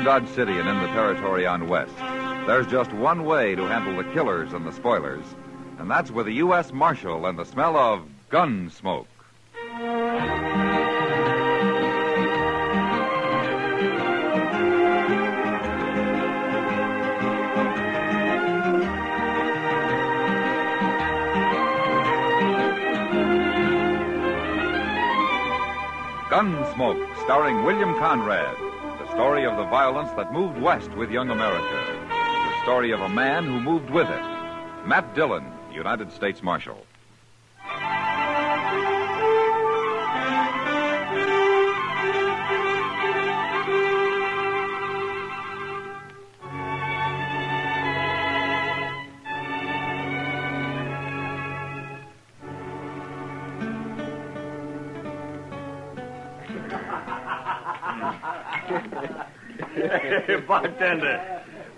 From Dodge City and in the territory on west, there's just one way to handle the killers and the spoilers, and that's with a U.S. Marshal and the smell of Gunsmoke. Gunsmoke, starring William Conrad. The story of the violence that moved west with young America. The story of a man who moved with it. Matt Dillon, United States Marshal.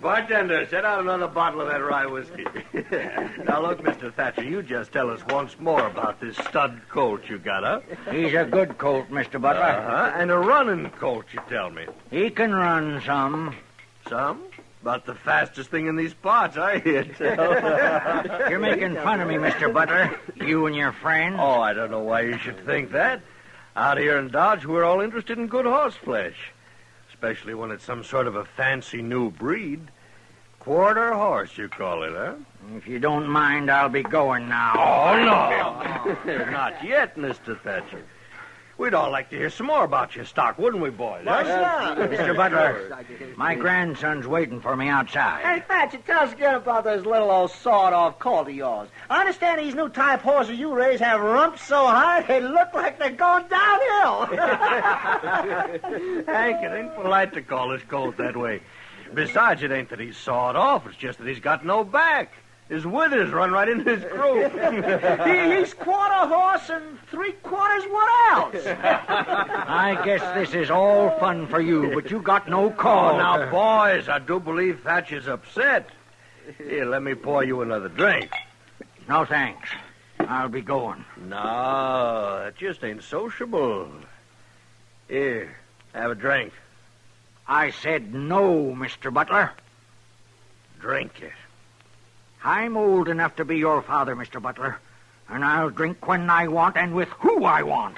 Bartender, set out another bottle of that rye whiskey. Now, look, Mr. Thatcher, you just tell us once more about this stud colt you got, huh? He's a good colt, Mr. Butler. And a running colt, you tell me. He can run some. Some? About the fastest thing in these parts, I hear tell. You're making fun of me, Mr. Butler. You and your friends. Oh, I don't know why you should think that. Out here in Dodge, we're all interested in good horse flesh. Especially when it's some sort of a fancy new breed. Quarter horse, you call it, huh? If you don't mind, I'll be going now. Oh, no. Not yet, Mr. Thatcher. We'd all like to hear some more about your stock, wouldn't we, boys? Mr. Butler, my grandson's waiting for me outside. Hey, Thatcher, tell us again about this little old sawed-off colt of yours. I understand these new type horses you raise have rumps so high they look like they're going downhill. Hank, it ain't polite to call this colt that way. Besides, it ain't that he's sawed off. It's just that he's got no back. His withers run right into his croup. He's quarter horse and three-quarters what else? I guess this is all fun for you, but you got no call. Oh, now, boys, I do believe Thatcher's upset. Here, let me pour you another drink. No, thanks. I'll be going. No, that just ain't sociable. Here, have a drink. I said no, Mr. Butler. Drink it. I'm old enough to be your father, Mr. Butler, and I'll drink when I want and with who I want.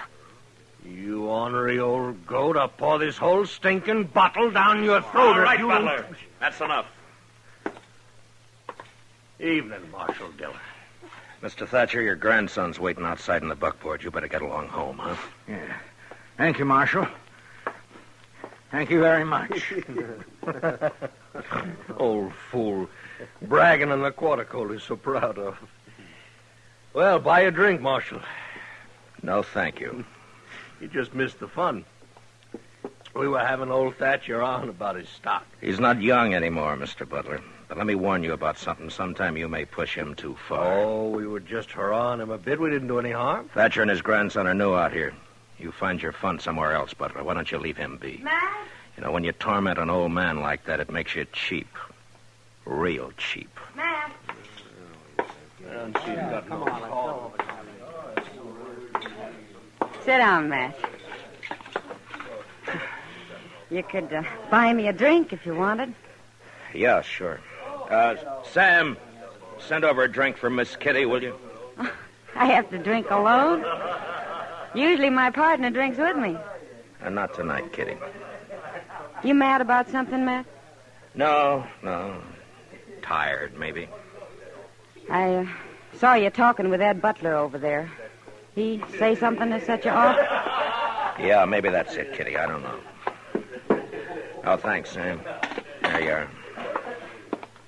You ornery old goat, I'll pour this whole stinking bottle down your throat. All right, Butler. That's enough. Evening, Marshal Dillon. Mr. Thatcher, your grandson's waiting outside in the buckboard. You better get along home, huh? Yeah. Thank you, Marshal. Thank you very much. Old fool. Bragging on the quarter colt he's so proud of. Well, buy a drink, Marshal. No, thank you. You just missed the fun. We were having old Thatcher on about his stock. He's not young anymore, Mr. Butler. But let me warn you about something. Sometime you may push him too far. Oh, we were just hurrahing him a bit. We didn't do any harm. Thatcher and his grandson are new out here. You find your fun somewhere else, Butler. Why don't you leave him be? Matt? You know, when you torment an old man like that, it makes you cheap. Real cheap. Matt? Sit down, Matt. You could buy me a drink if you wanted. Yeah, sure. Sam, send over a drink for Miss Kitty, will you? I have to drink alone. Usually my partner drinks with me. Not tonight, Kitty. You mad about something, Matt? No. Tired, maybe. I saw you talking with Ed Butler over there. He say something to set you off? Yeah, maybe that's it, Kitty. I don't know. Oh, thanks, Sam. There you are.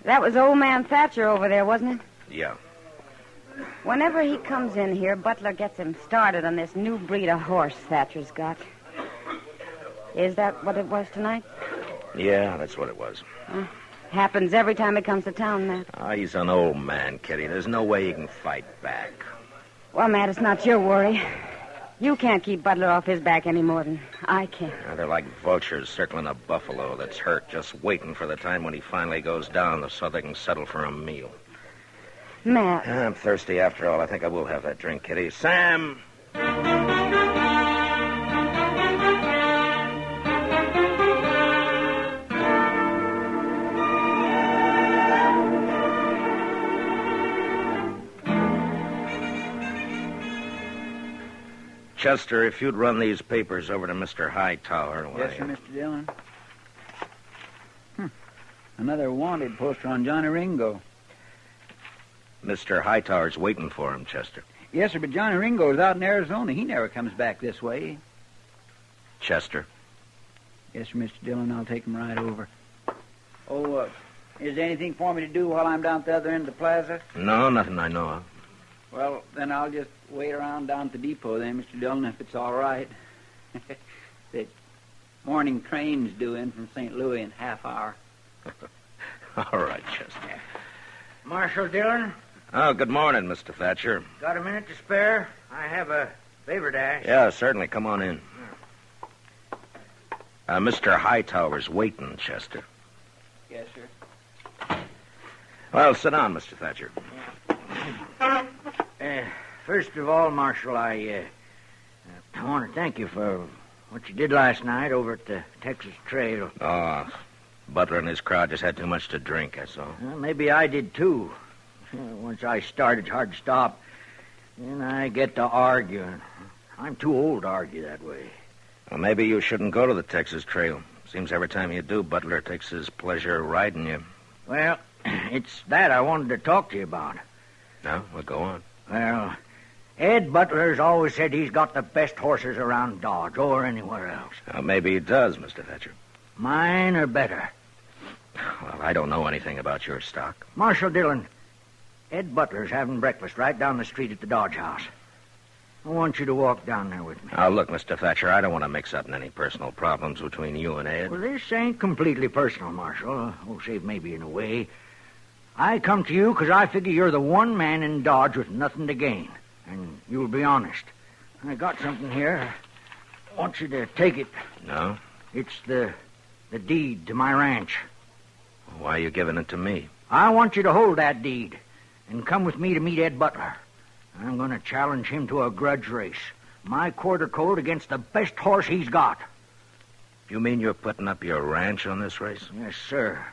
That was old man Thatcher over there, wasn't it? Yeah. Whenever he comes in here, Butler gets him started on this new breed of horse Thatcher's got. Is that what it was tonight? Yeah, that's what it was. Happens every time he comes to town, Matt. He's an old man, Kitty. There's no way he can fight back. Well, Matt, it's not your worry. You can't keep Butler off his back any more than I can. They're like vultures circling a buffalo that's hurt, just waiting for the time when he finally goes down so they can settle for a meal. Matt. I'm thirsty after all. I think I will have that drink, Kitty. Sam! Chester, if you'd run these papers over to Mr. Hightower. Yes, sir, Mr. Dillon. Another wanted poster on Johnny Ringo. Mr. Hightower's waiting for him, Chester. Yes, sir, but Johnny Ringo's out in Arizona. He never comes back this way. Chester? Yes, sir, Mr. Dillon. I'll take him right over. Oh, is there anything for me to do while I'm down at the other end of the plaza? No, nothing I know of. Well, then I'll just wait around down at the depot then, Mr. Dillon, if it's all right. The morning train's due in from St. Louis in half hour. All right, Chester. Marshal Dillon, Oh, good morning, Mr. Thatcher. got a minute to spare? I have a favor to ask. Yeah, certainly. Come on in. Mr. Hightower's waiting, Chester. Yes, sir. Well, sit down, Mr. Thatcher. First of all, Marshal, I want to thank you for what you did last night over at the Texas Trail. Oh, Butler and his crowd just had too much to drink, that's all. Well, maybe I did, too. Once I start, it's hard to stop. Then I get to arguing. I'm too old to argue that way. Well, maybe you shouldn't go to the Texas Trail. Seems every time you do, Butler takes his pleasure riding you. Well, it's that I wanted to talk to you about. No? Well, go on. Well, Ed Butler's always said he's got the best horses around Dodge or anywhere else. Well, maybe he does, Mr. Thatcher. Mine are better. Well, I don't know anything about your stock. Marshal Dillon, Ed Butler's having breakfast right down the street at the Dodge House. I want you to walk down there with me. Now, look, Mr. Thatcher, I don't want to mix up in any personal problems between you and Ed. Well, this ain't completely personal, Marshal. Oh, save maybe in a way. I come to you because I figure you're the one man in Dodge with nothing to gain. And you'll be honest. I got something here. I want you to take it. No? It's the deed to my ranch. Why are you giving it to me? I want you to hold that deed and come with me to meet Ed Butler. I'm going to challenge him to a grudge race. My quarter colt against the best horse he's got. You mean you're putting up your ranch on this race? Yes, sir.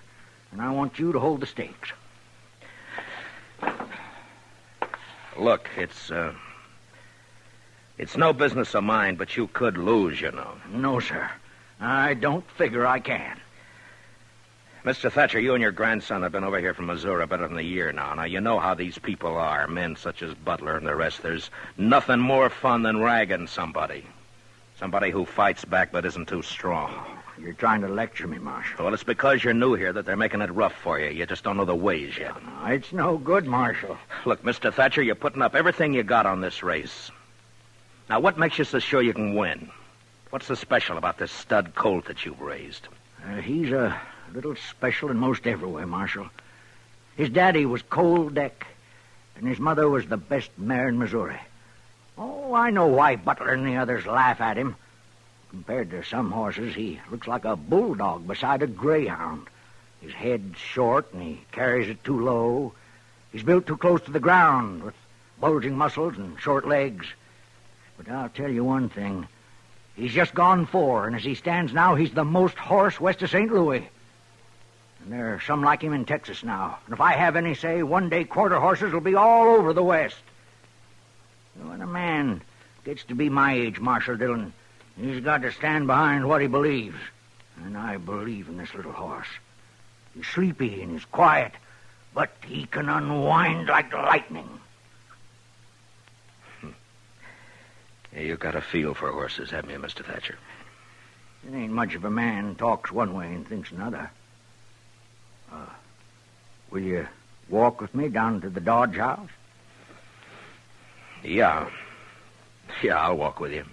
And I want you to hold the stakes. Look, it's no business of mine, but you could lose, you know. No, sir. I don't figure I can. Mr. Thatcher, you and your grandson have been over here from Missouri better than a year now. Now, you know how these people are, men such as Butler and the rest. There's nothing more fun than ragging somebody. Somebody who fights back but isn't too strong. You're trying to lecture me, Marshal. Well, it's because you're new here that they're making it rough for you. You just don't know the ways yet. No, it's no good, Marshal. Look, Mr. Thatcher, you're putting up everything you got on this race. Now, what makes you so sure you can win? What's so special about this stud colt that you've raised? He's a little special in most every way, Marshal. His daddy was Cold Deck, and his mother was the best mare in Missouri. Oh, I know why Butler and the others laugh at him. Compared to some horses, he looks like a bulldog beside a greyhound. His head's short, and he carries it too low. He's built too close to the ground, with bulging muscles and short legs. But I'll tell you one thing. He's just gone 4, and as he stands now, he's the most horse west of St. Louis. And there are some like him in Texas now. And if I have any say, one day quarter horses will be all over the West. When a man gets to be my age, Marshal Dillon, he's got to stand behind what he believes. And I believe in this little horse. He's sleepy and he's quiet, but he can unwind like lightning. Yeah, you got a feel for horses, haven't you, Mr. Thatcher? It ain't much of a man talks one way and thinks another. Will you walk with me down to the Dodge House? Yeah. Yeah, I'll walk with you.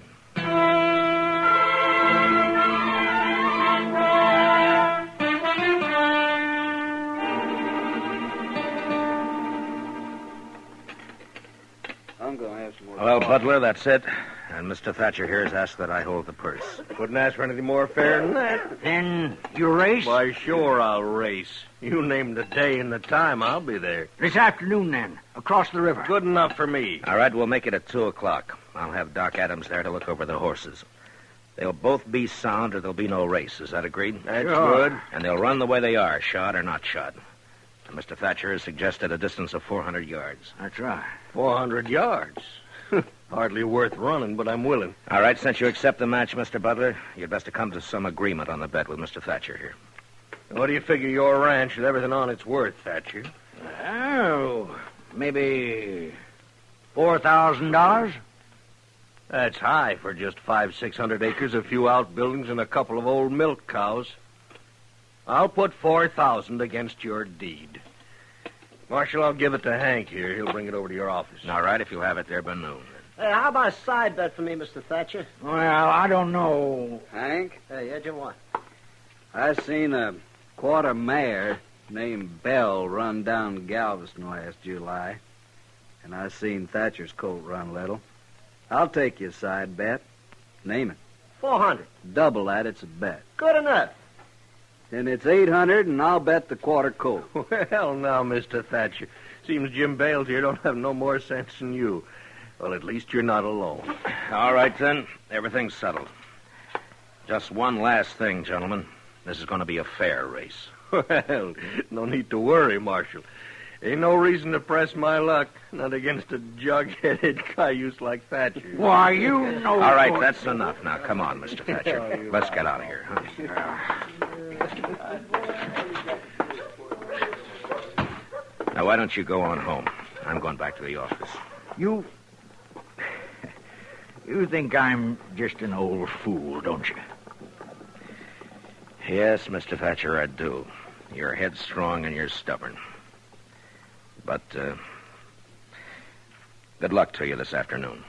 I'm going to have some more. Well, Butler, that's it. And Mr. Thatcher here has asked that I hold the purse. Couldn't ask for anything more fair than that. Then you race? Why, sure I'll race. You name the day and the time, I'll be there. This afternoon, then, across the river. Good enough for me. All right, we'll make it at 2 o'clock. I'll have Doc Adams there to look over the horses. They'll both be sound or there'll be no race. Is that agreed? That's Sure. good. And they'll run the way they are, shod or not shod. And Mr. Thatcher has suggested a distance of 400 yards. That's right. 400 yards. Hardly worth running, but I'm willing. All right, since you accept the match, Mr. Butler, you'd best to come to some agreement on the bet with Mr. Thatcher here. What do you figure your ranch and everything on it's worth, Thatcher? Oh, maybe $4,000? That's high for just 500-600 acres, a few outbuildings, and a couple of old milk cows. I'll put $4,000 against your deed. Marshal, I'll give it to Hank here. He'll bring it over to your office. All right, if you'll have it there by noon. Hey, how about a side bet for me, Mr. Thatcher? Well, I don't know. Hank, Hey, yeah, Jim, what? I seen a quarter mare named Bell run down Galveston last July, and I seen Thatcher's colt run little. I'll take you a side bet. Name it. 400. Double that, it's a bet. Good enough. Then it's 800, and I'll bet the quarter colt. Well, now, Mr. Thatcher. Seems Jim Bales here don't have no more sense than you. Well, at least you're not alone. All right, then. Everything's settled. Just one last thing, gentlemen. This is going to be a fair race. Well, no need to worry, Marshal. Ain't no reason to press my luck, not against a jug-headed cayuse like Thatcher. Why, you know... All right, that's enough. Now, come on, Mr. Thatcher. Let's get out of here, huh? Now, why don't you go on home? I'm going back to the office. You think I'm just an old fool, don't you? Yes, Mr. Thatcher, I do. You're headstrong and you're stubborn. But, good luck to you this afternoon.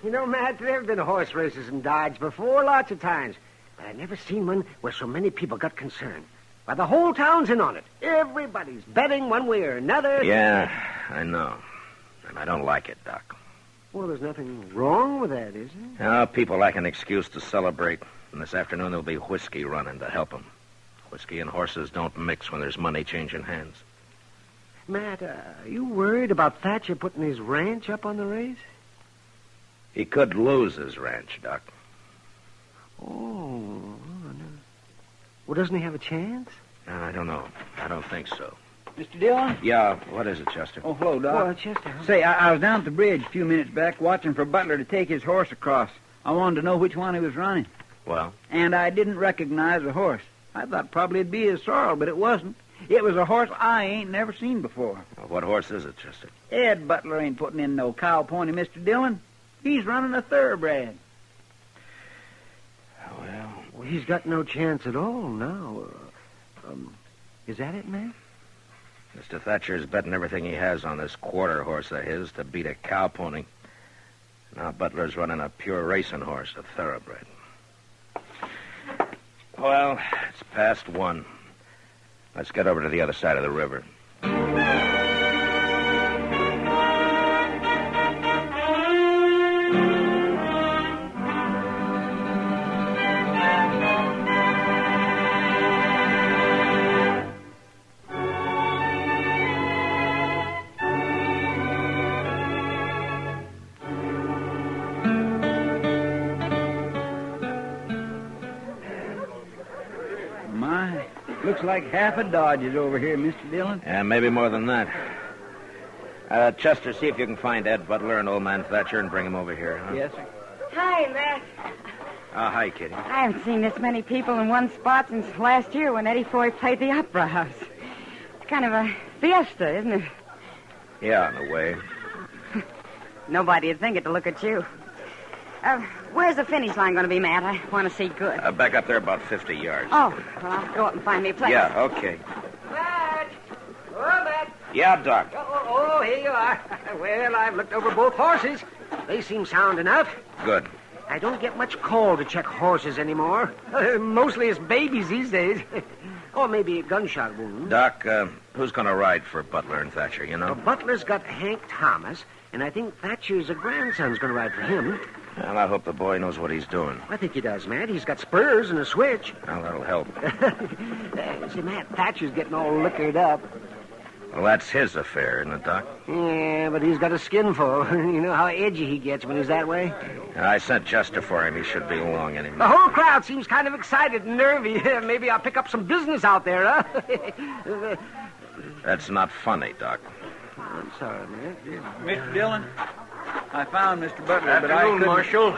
You know, Matt, there have been horse races in Dodge before, lots of times. But I never seen one where so many people got concerned. Why, the whole town's in on it. Everybody's betting one way or another. Yeah, I know. And I don't like it, Doc. Well, there's nothing wrong with that, is there? Now, people lack an excuse to celebrate. And this afternoon there'll be whiskey running to help them. Whiskey and horses don't mix when there's money changing hands. Matt, are you worried about Thatcher putting his ranch up on the race? He could lose his ranch, Doc. Oh, no. Well, doesn't he have a chance? No, I don't know. I don't think so. Mr. Dillon? Yeah, what is it, Chester? Oh, hello, Doc. Well, Chester, huh? Say, I was down at the bridge a few minutes back watching for Butler to take his horse across. I wanted to know which one he was running. Well? And I didn't recognize the horse. I thought probably it'd be his sorrel, but it wasn't. It was a horse I ain't never seen before. Well, what horse is it, Chester? Ed Butler ain't putting in no cow pony, Mr. Dillon. He's running a thoroughbred. Well, he's got no chance at all now. Is that it, man? Mr. Thatcher's betting everything he has on this quarter horse of his to beat a cow pony. Now Butler's running a pure racing horse, a thoroughbred. Well, it's past 1. Let's get over to the other side of the river. Looks like half a Dodge is over here, Mr. Dillon. Yeah, maybe more than that. Chester, see if you can find Ed Butler and old man Thatcher and bring him over here, huh? Yes, sir. Hi, Matt. Hi, Kitty. I haven't seen this many people in one spot since last year when Eddie Foy played the Opera House. It's kind of a fiesta, isn't it? Yeah, in a way. Nobody would think it to look at you. Where's the finish line going to be, Matt? I want to see good. Back up there about 50 yards. Oh, well, I'll go up and find me a place. Yeah, okay. Matt! Oh, Matt! Yeah, Doc. Oh, here you are. Well, I've looked over both horses. They seem sound enough. Good. I don't get much call to check horses anymore. Mostly it's babies these days. Or maybe a gunshot wound. Doc, who's going to ride for Butler and Thatcher, you know? Well, Butler's got Hank Thomas, and I think Thatcher's a grandson's going to ride for him. Well, I hope the boy knows what he's doing. I think he does, Matt. He's got spurs and a switch. Well, that'll help. See, Matt, Thatcher's getting all liquored up. Well, that's his affair, isn't it, Doc? Yeah, but he's got a skin full. You know how edgy he gets when he's that way? I sent Chester for him. He should be along any The minute. whole crowd seems kind of excited and nervy. Maybe I'll pick up some business out there, huh? That's not funny, Doc. I'm sorry, man. Mr. Dillon, I found Mr. Butler, but I Afternoon, couldn't... Marshal.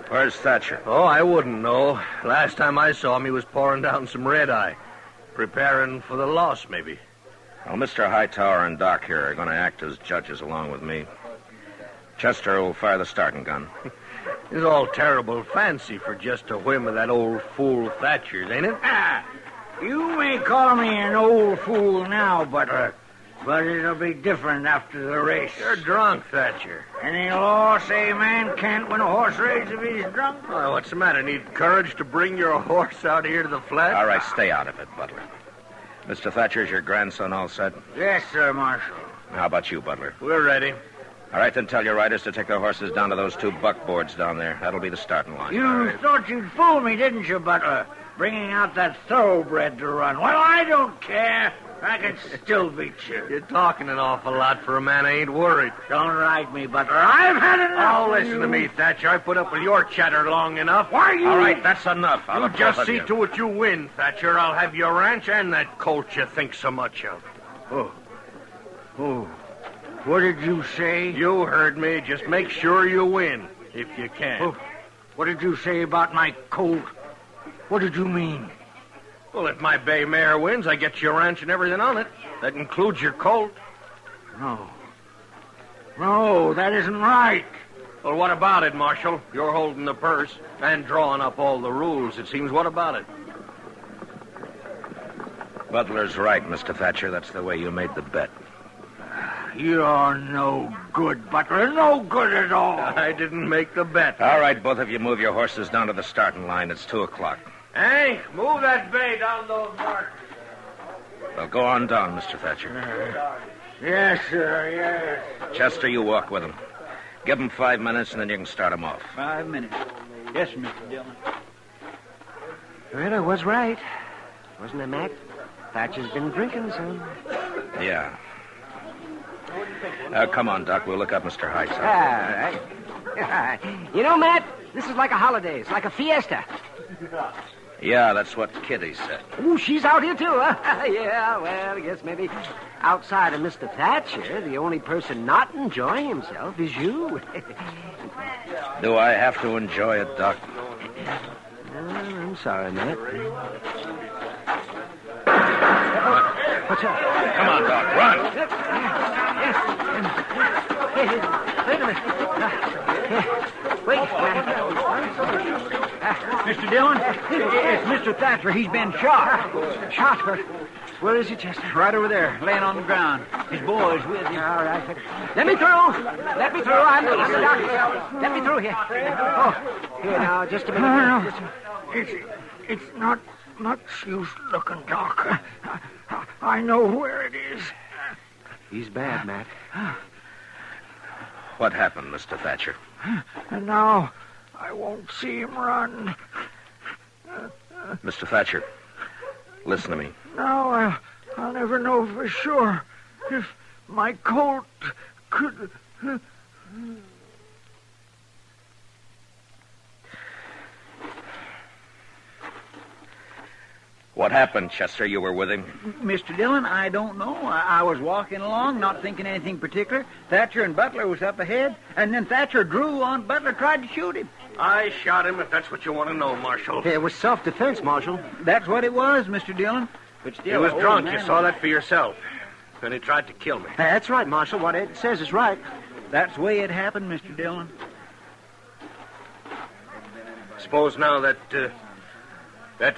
Where's Thatcher? Oh, I wouldn't know. Last time I saw him, he was pouring down some red-eye. Preparing for the loss, maybe. Well, Mr. Hightower and Doc here are going to act as judges along with me. Chester will fire the starting gun. It's all terrible fancy for just a whim of that old fool Thatcher's, ain't it? You may call me an old fool now, Butler, but it'll be different after the race. You're drunk, Thatcher. Any law say a man can't win a horse race if he's drunk? Oh, what's the matter? Need courage to bring your horse out here to the flat? All right, stay out of it, Butler. Mr. Thatcher, is your grandson all set? Yes, sir, Marshal. How about you, Butler? We're ready. All right, then tell your riders to take their horses down to those 2 buckboards down there. That'll be the starting line. You thought you'd fool me, didn't you, Butler? Bringing out that thoroughbred to run. Well, I don't care. I can still beat you. You're talking an awful lot for a man I ain't worried. Don't ride me, Butler. I've had enough. Oh, listen to me, Thatcher. I put up with your chatter long enough. Why you... All right, that's enough. I'll You have just both of see you. to it you win, Thatcher. I'll have your ranch and that colt you think so much of. Oh, what did you say? You heard me. Just make sure you win, if you can. Oh, what did you say about my colt? What did you mean? Well, if my bay mare wins, I get your ranch and everything on it. That includes your colt. No, that isn't right. Well, what about it, Marshal? You're holding the purse and drawing up all the rules, it seems. What about it? Butler's right, Mr. Thatcher. That's the way you made the bet. You're no good, Butler. No good at all. I didn't make the bet. All right, both of you move your horses down to the starting line. It's 2 o'clock. Hey, move that bay down those markers. Well, go on down, Mr. Thatcher. Yes, sir, yes. Chester, you walk with him. Give him 5 minutes, and then you can start him off. 5 minutes. Yes, Mr. Dillon. Well, I was right. Wasn't I, Mac? Thatcher's been drinking some. Yeah. Come on, Doc. We'll look up Mr. Hightower. All right. You know, Matt, this is like a holiday. It's like a fiesta. Yeah, that's what Kitty said. Ooh, she's out here, too, huh? Yeah, well, I guess maybe outside of Mr. Thatcher, the only person not enjoying himself is you. Do I have to enjoy it, Doc? I'm sorry, Matt. What's up? Come on, Doc. Run. Wait a minute. Wait. Mr. Dillon, it's Mr. Thatcher. He's been shot. Shot? Where is he, Chester? Right over there, laying on the ground. His boy's with him. All right. Let me through. I'm the doctor. Let me through here. Oh, here now, just a minute. No. It's not much use looking, Doc. I know where it is. He's bad, Matt. What happened, Mr. Thatcher? And now I won't see him run. Mr. Thatcher, listen to me. Now I'll never know for sure if my colt could... What happened, Chester? You were with him? Mr. Dillon, I don't know. I was walking along, not thinking anything particular. Thatcher and Butler was up ahead, and then Thatcher drew on Butler, tried to shoot him. I shot him, if that's what you want to know, Marshal. It was self-defense, Marshal. That's what it was, Mr. Dillon. But still, He was the drunk. old You man saw was- that for yourself. And he tried to kill me. That's right, Marshal. What Ed says is right. That's the way it happened, Mr. Dillon. Suppose now that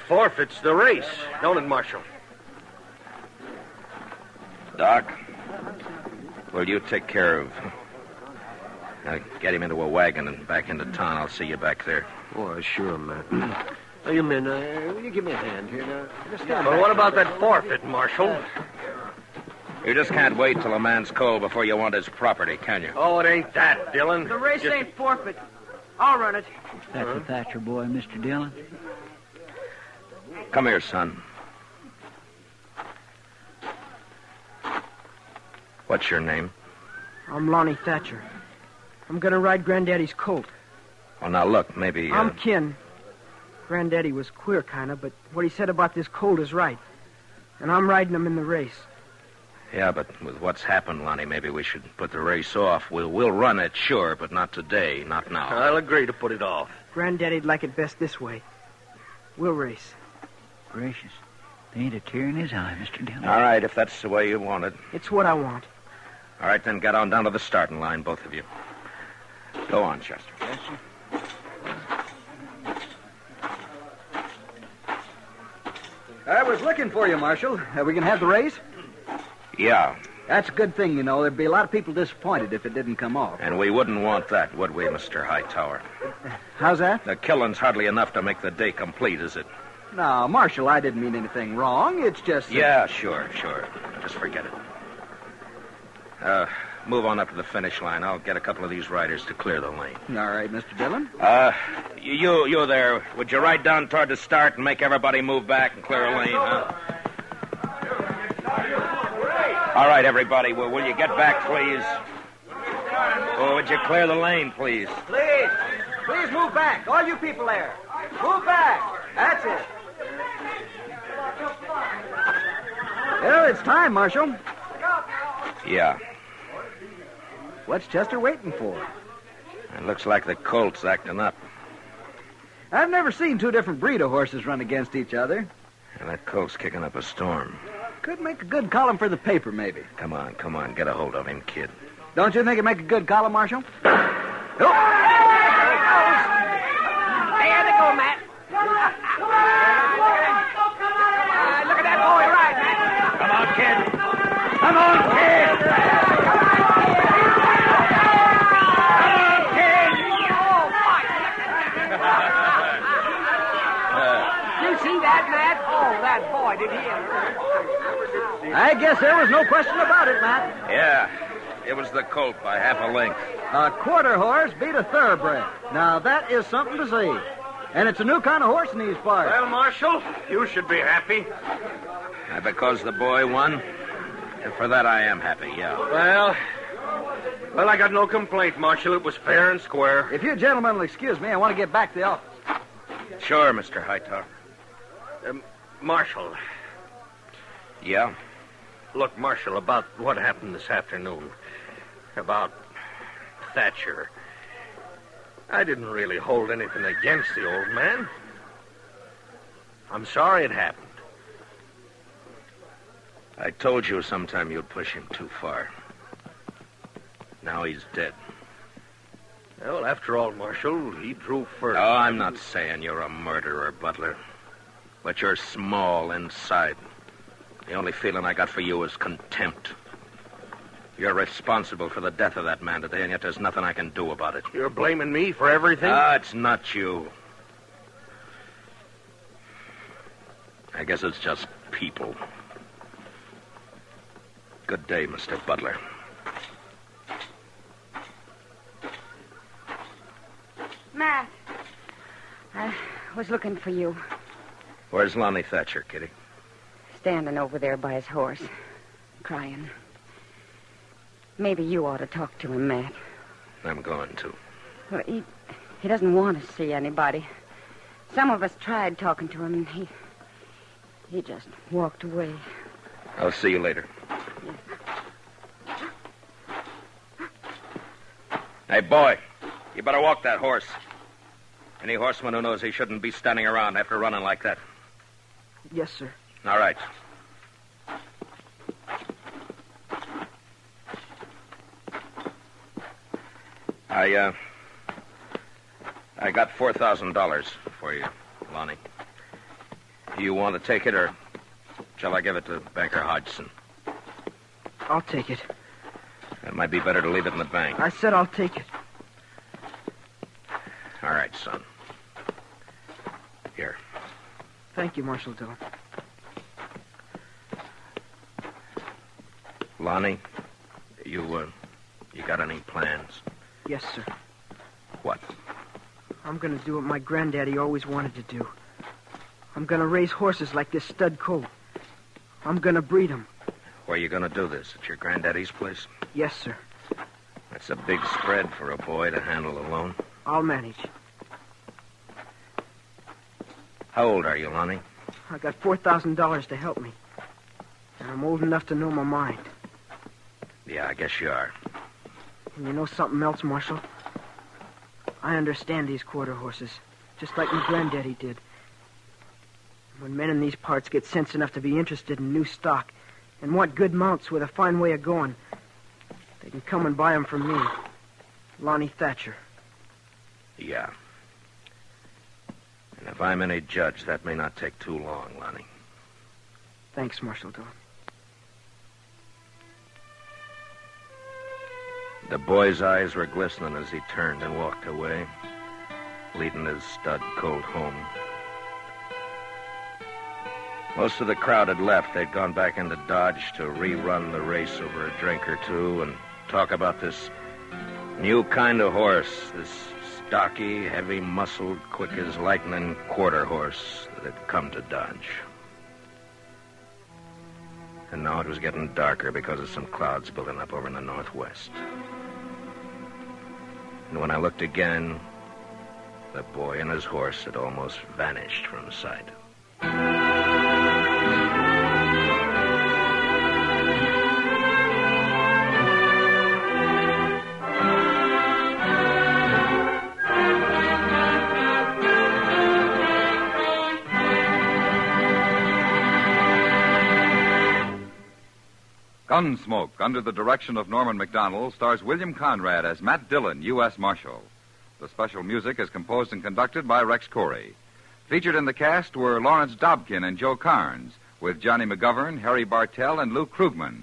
forfeits the race, don't it, Marshal? Doc, will you take care of... get him into a wagon and back into town. I'll see you back there. Oh, sure, Matt. You men, will you give me a hand here now? Just stand Well, back. what about that forfeit, Marshal? You just can't wait till a man's cold before you want his property, can you? Oh, it ain't that, Dillon. The race Just- ain't forfeit. I'll run it. That's a Thatcher boy, Mr. Dillon. Come here, son. What's your name? I'm Lonnie Thatcher. I'm going to ride Granddaddy's colt. Well, now, look, maybe... I'm Kin. Granddaddy was queer, kind of, but what he said about this colt is right. And I'm riding him in the race. Yeah, but with what's happened, Lonnie, maybe we should put the race off. We'll run it, sure, but not today, not now. I'll agree to put it off. Granddaddy'd like it best this way. We'll race. Gracious. There ain't a tear in his eye, Mr. Dillon. All right, if that's the way you want it. It's what I want. All right, then get on down to the starting line, both of you. Go on, Chester. Yes, sir. I was looking for you, Marshal. Are we going to have the race? Yeah, That's a good thing, you know. There'd be a lot of people disappointed if it didn't come off. and we wouldn't want that, would we, Mr. Hightower? How's that? The killing's hardly enough to make the day complete, is it? No, Marshal, I didn't mean anything wrong. It's just... Yeah, sure. Just forget it. Move on up to the finish line. I'll get a couple of these riders to clear the lane. All right, Mr. Dillon. You there, would you ride down toward the start and make everybody move back and clear a lane, huh? All right, everybody, will you get back, please? Oh, would you clear the lane, please? Please move back. All you people there. Move back. That's it. Well, it's time, Marshal. Yeah. What's Chester waiting for? It looks like the colt's acting up. I've never seen two different breed of horses run against each other. And that colt's kicking up a storm. Could make a good column for the paper, maybe. Come on. Get a hold of him, kid. Don't you think it'd make a good column, Marshal? There they go, Matt. Look at that boy ride, Matt. Come on, kid. Come on, kid. You see that, Matt? Oh, that boy, did he ever? I guess there was no question about it, Matt. Yeah, it was the colt by half a length. A quarter horse beat a thoroughbred. Now, that is something to see. And it's a new kind of horse in these parts. Well, Marshal, you should be happy. Because the boy won? And for that, I am happy, yeah. Well, I got no complaint, Marshal. It was fair and square. If you gentlemen will excuse me, I want to get back to the office. Sure, Mr. Hightower. Marshal. Yeah? Look, Marshal, about what happened this afternoon. About Thatcher. I didn't really hold anything against the old man. I'm sorry it happened. I told you sometime you'd push him too far. Now he's dead. Well, after all, Marshal, he drew first. Oh, I'm not saying you're a murderer, Butler. But you're small inside. The only feeling I got for you is contempt. You're responsible for the death of that man today, and yet there's nothing I can do about it. You're blaming me for everything? It's not you. I guess it's just people. Good day, Mr. Butler. Matt, I was looking for you. Where's Lonnie Thatcher, Kitty? Standing over there by his horse, crying. Maybe you ought to talk to him, Matt. I'm going to. Well, he doesn't want to see anybody. Some of us tried talking to him, and he just walked away. I'll see you later. Hey, boy, you better walk that horse. Any horseman who knows he shouldn't be standing around after running like that. Yes, sir. All right. I got $4,000 for you, Lonnie. Do you want to take it, or shall I give it to Banker Hodgson? I'll take it. It might be better to leave it in the bank. I said I'll take it. All right, son. Here. Thank you, Marshal Dillon. Lonnie, you got any plans? Yes, sir. What? I'm going to do what my granddaddy always wanted to do. I'm going to raise horses like this stud colt. I'm going to breed them. Where are you going to do this? At your granddaddy's place? Yes, sir. That's a big spread for a boy to handle alone. I'll manage. How old are you, Lonnie? I got $4,000 to help me. And I'm old enough to know my mind. Yeah, I guess you are. And you know something else, Marshal? I understand these quarter horses, just like my granddaddy did. When men in these parts get sense enough to be interested in new stock and want good mounts with a fine way of going, they can come and buy them from me, Lonnie Thatcher. Yeah. And if I'm any judge, that may not take too long, Lonnie. Thanks, Marshal Dillon. The boy's eyes were glistening as he turned and walked away, leading his stud colt home. Most of the crowd had left. They'd gone back into Dodge to rerun the race over a drink or two and talk about this new kind of horse, this stocky, heavy-muscled, quick-as-lightning quarter horse that had come to Dodge. And now it was getting darker because of some clouds building up over in the northwest. And when I looked again, the boy and his horse had almost vanished from sight. Gunsmoke, under the direction of Norman Macdonald, stars William Conrad as Matt Dillon, U.S. Marshal. The special music is composed and conducted by Rex Corey. Featured in the cast were Lawrence Dobkin and Joe Carnes, with Johnny McGovern, Harry Bartell, and Luke Krugman.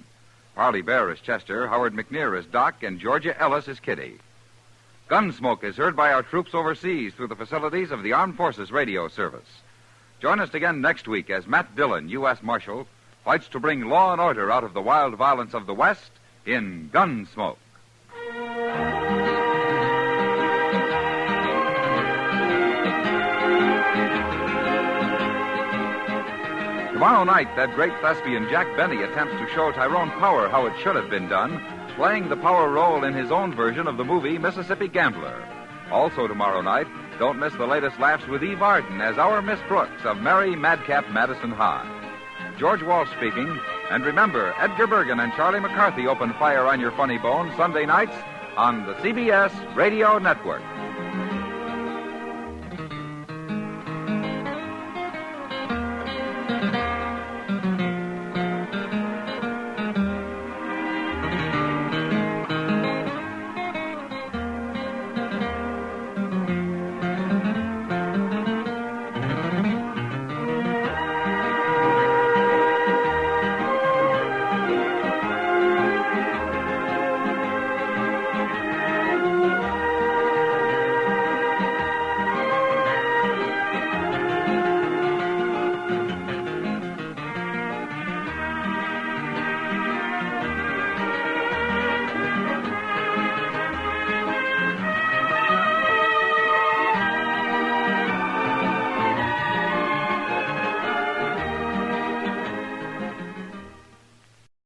Parley Bear is Chester, Howard McNear is Doc, and Georgia Ellis is Kitty. Gunsmoke is heard by our troops overseas through the facilities of the Armed Forces Radio Service. Join us again next week as Matt Dillon, U.S. Marshal, fights to bring law and order out of the wild violence of the West in Gunsmoke. Tomorrow night, that great thespian Jack Benny attempts to show Tyrone Power how it should have been done, playing the Power role in his own version of the movie Mississippi Gambler. Also tomorrow night, don't miss the latest laughs with Eve Arden as our Miss Brooks of Merry Madcap Madison High. George Walsh speaking. And remember, Edgar Bergen and Charlie McCarthy open fire on your funny bone Sunday nights on the CBS Radio Network.